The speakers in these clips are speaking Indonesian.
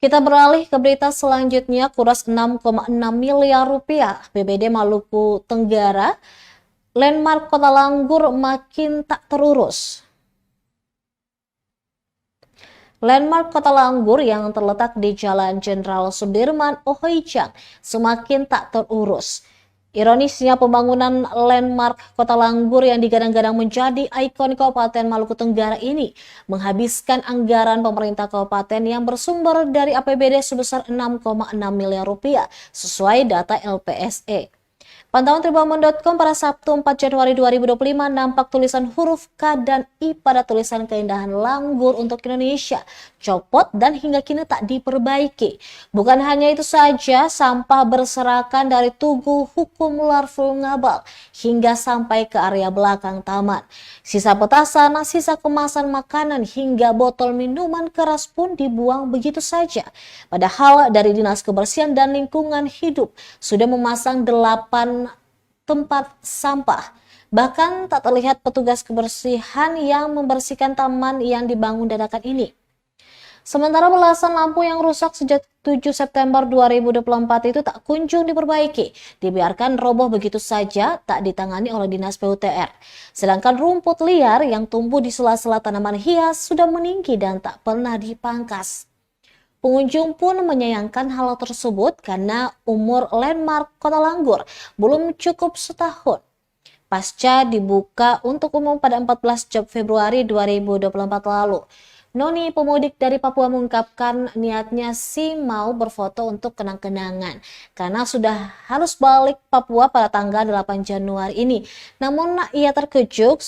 Kita beralih ke berita selanjutnya, kuras 6,6 miliar rupiah. BPD Maluku Tenggara, landmark Kota Langgur makin tak terurus. Landmark Kota Langgur yang terletak di Jalan Jenderal Sudirman Ohijang semakin tak terurus. Ironisnya, pembangunan landmark Kota Langgur yang digadang-gadang menjadi ikon Kabupaten Maluku Tenggara ini menghabiskan anggaran pemerintah kabupaten yang bersumber dari APBD sebesar 6,6 miliar rupiah sesuai data LPSE. Pantauan Tribunnews.com pada Sabtu 4 Januari 2025 nampak tulisan huruf K dan I pada tulisan keindahan Langgur untuk Indonesia copot dan hingga kini tak diperbaiki. Bukan hanya itu saja, sampah berserakan dari tugu hukum Larful Ngabal hingga sampai ke area belakang taman. Sisa petasan, sisa kemasan makanan hingga botol minuman keras pun dibuang begitu saja. Padahal dari Dinas Kebersihan dan Lingkungan Hidup sudah memasang 8 tempat sampah. Bahkan tak terlihat petugas kebersihan yang membersihkan taman yang dibangun dadakan ini. Sementara belasan lampu yang rusak sejak 7 September 2024 itu tak kunjung diperbaiki, dibiarkan roboh begitu saja, tak ditangani oleh Dinas PUTR. Sedangkan rumput liar yang tumbuh di sela-sela tanaman hias sudah meninggi dan tak pernah dipangkas. Pengunjung pun menyayangkan hal tersebut karena umur landmark Kota Langgur belum cukup setahun. Pasca dibuka untuk umum pada 14 Februari 2024 lalu. Noni, pemudik dari Papua, mengungkapkan niatnya sih mau berfoto untuk kenang-kenangan karena sudah harus balik Papua pada tanggal 8 Januari ini. Namun ia terkejut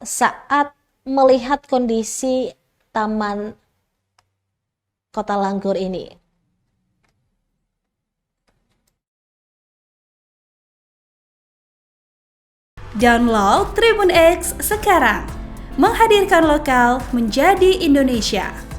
saat melihat kondisi taman Kota Langgur ini. Download Tribun X sekarang, menghadirkan lokal menjadi Indonesia.